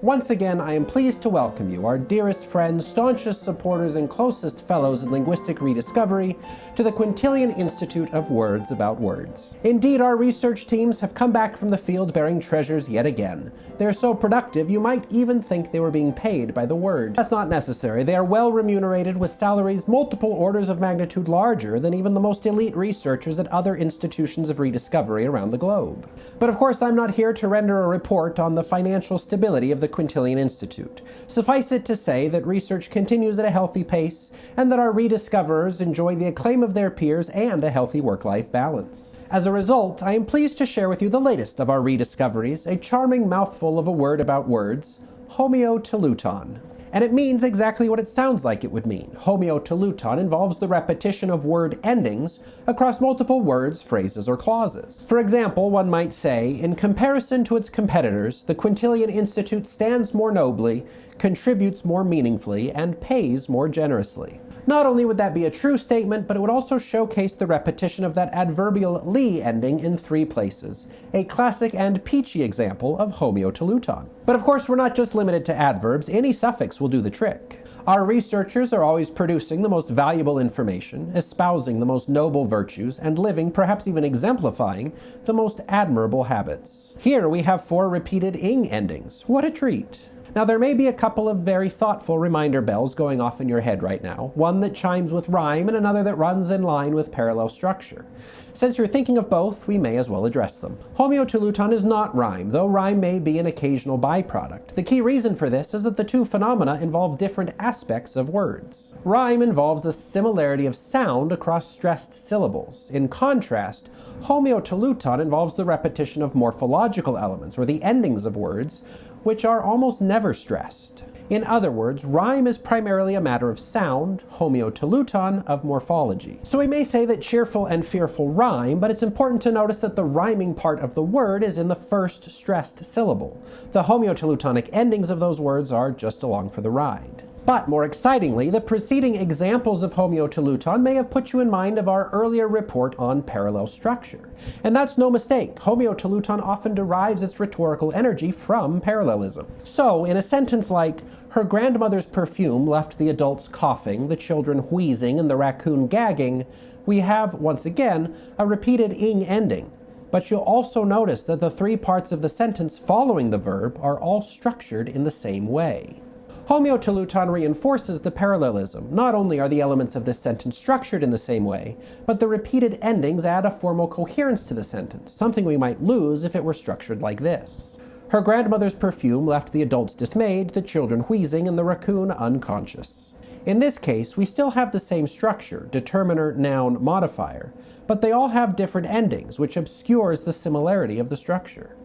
Once again, I am pleased to welcome you, our dearest friends, staunchest supporters, and closest fellows in linguistic rediscovery, to the Quintilian Institute of Words about Words. Indeed, our research teams have come back from the field bearing treasures yet again. They are so productive, you might even think they were being paid by the word. That's not necessary. They are well remunerated with salaries multiple orders of magnitude larger than even the most elite researchers at other institutions of rediscovery around the globe. But of course, I'm not here to render a report on the financial stability of the Quintilian Institute. Suffice it to say that research continues at a healthy pace, and that our rediscoverers enjoy the acclaim of their peers and a healthy work-life balance. As a result, I am pleased to share with you the latest of our rediscoveries, a charming mouthful of a word about words, Homoioteleuton. And it means exactly what it sounds like it would mean. Homoioteleuton involves the repetition of word endings across multiple words, phrases, or clauses. For example, one might say, in comparison to its competitors, the Quintilian Institute stands more nobly, contributes more meaningfully, and pays more generously. Not only would that be a true statement, but it would also showcase the repetition of that adverbial "ly" ending in 3 places, a classic and peachy example of Homoioteleuton. But of course, we're not just limited to adverbs. Any suffix will do the trick. Our researchers are always producing the most valuable information, espousing the most noble virtues, and living, perhaps even exemplifying, the most admirable habits. Here we have 4 repeated ing endings. What a treat! Now, there may be a couple of very thoughtful reminder bells going off in your head right now, one that chimes with rhyme and another that runs in line with parallel structure. Since you're thinking of both, we may as well address them. Homoioteleuton is not rhyme, though rhyme may be an occasional byproduct. The key reason for this is that the 2 phenomena involve different aspects of words. Rhyme involves a similarity of sound across stressed syllables. In contrast, Homoioteleuton involves the repetition of morphological elements, or the endings of words, which are almost never stressed. In other words, rhyme is primarily a matter of sound, Homoioteleuton of morphology. So we may say that cheerful and fearful rhyme, but it's important to notice that the rhyming part of the word is in the first stressed syllable. The Homoioteleutonic endings of those words are just along for the ride. But more excitingly, the preceding examples of Homoioteleuton may have put you in mind of our earlier report on parallel structure. And that's no mistake. Homoioteleuton often derives its rhetorical energy from parallelism. So, in a sentence like, "Her grandmother's perfume left the adults coughing, the children wheezing, and the raccoon gagging," we have, once again, a repeated ing ending. But you'll also notice that the 3 parts of the sentence following the verb are all structured in the same way. Homoioteleuton reinforces the parallelism. Not only are the elements of this sentence structured in the same way, but the repeated endings add a formal coherence to the sentence, something we might lose if it were structured like this. Her grandmother's perfume left the adults dismayed, the children wheezing, and the raccoon unconscious. In this case, we still have the same structure, determiner, noun, modifier, but they all have different endings, which obscures the similarity of the structure.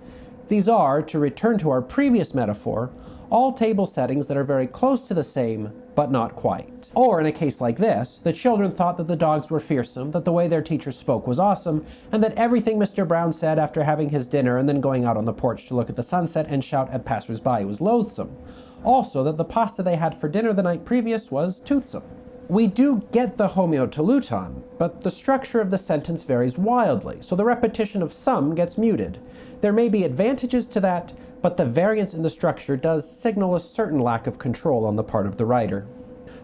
These are, to return to our previous metaphor, all table settings that are very close to the same, but not quite. Or in a case like this, the children thought that the dogs were fearsome, that the way their teacher spoke was awesome, and that everything Mr. Brown said after having his dinner and then going out on the porch to look at the sunset and shout at passers-by was loathsome. Also, that the pasta they had for dinner the night previous was toothsome. We do get the Homoioteleuton, but the structure of the sentence varies wildly, so the repetition of some gets muted. There may be advantages to that, but the variance in the structure does signal a certain lack of control on the part of the writer.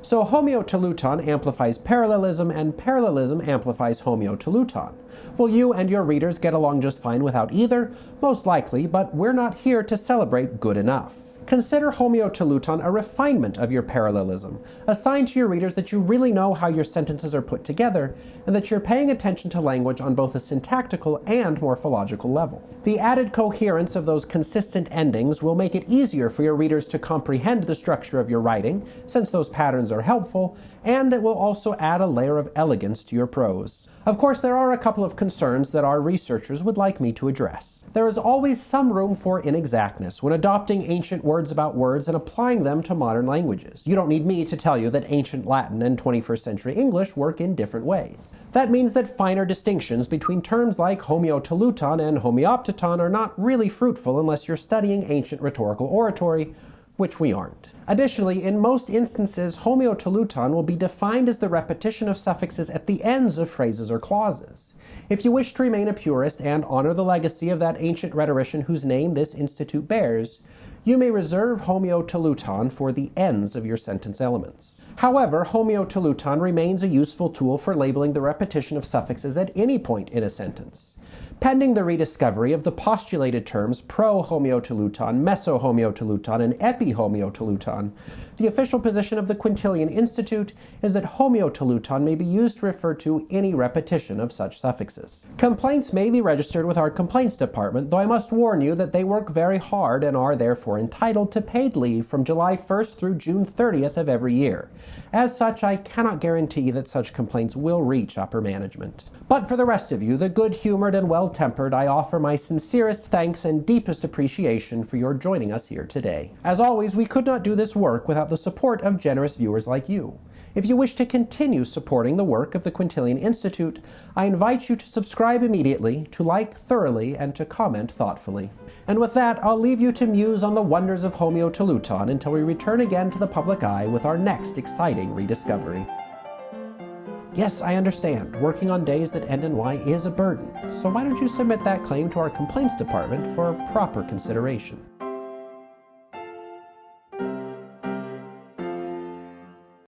So Homoioteleuton amplifies parallelism, and parallelism amplifies Homoioteleuton. Will you and your readers get along just fine without either? Most likely, but we're not here to celebrate good enough. Consider Homoioteleuton a refinement of your parallelism, a sign to your readers that you really know how your sentences are put together, and that you're paying attention to language on both a syntactical and morphological level. The added coherence of those consistent endings will make it easier for your readers to comprehend the structure of your writing, since those patterns are helpful, and it will also add a layer of elegance to your prose. Of course, there are a couple of concerns that our researchers would like me to address. There is always some room for inexactness when adopting ancient words about words and applying them to modern languages. You don't need me to tell you that ancient Latin and 21st century English work in different ways. That means that finer distinctions between terms like Homoioteleuton and homeopteton are not really fruitful unless you're studying ancient rhetorical oratory, which we aren't. Additionally, in most instances, Homoioteleuton will be defined as the repetition of suffixes at the ends of phrases or clauses. If you wish to remain a purist and honor the legacy of that ancient rhetorician whose name this institute bears, You may reserve homoioteleuton for the ends of your sentence elements. However, homoioteleuton remains a useful tool for labeling the repetition of suffixes at any point in a sentence. Pending the rediscovery of the postulated terms pro-homoioteleuton, meso-homoioteleuton, and epi-homoioteleuton, the official position of the Quintilian Institute is that homoioteleuton may be used to refer to any repetition of such suffixes. Complaints may be registered with our complaints department, though I must warn you that they work very hard and are therefore entitled to paid leave from July 1st through June 30th of every year. As such, I cannot guarantee that such complaints will reach upper management. But for the rest of you, the good-humored and well-tempered, I offer my sincerest thanks and deepest appreciation for your joining us here today. As always, we could not do this work without the support of generous viewers like you. If you wish to continue supporting the work of the Quintilian Institute, I invite you to subscribe immediately, to like thoroughly, and to comment thoughtfully. And with that, I'll leave you to muse on the wonders of homoioteleuton until we return again to the public eye with our next exciting rediscovery. Yes, I understand. Working on days that end in Y is a burden. So why don't you submit that claim to our complaints department for proper consideration?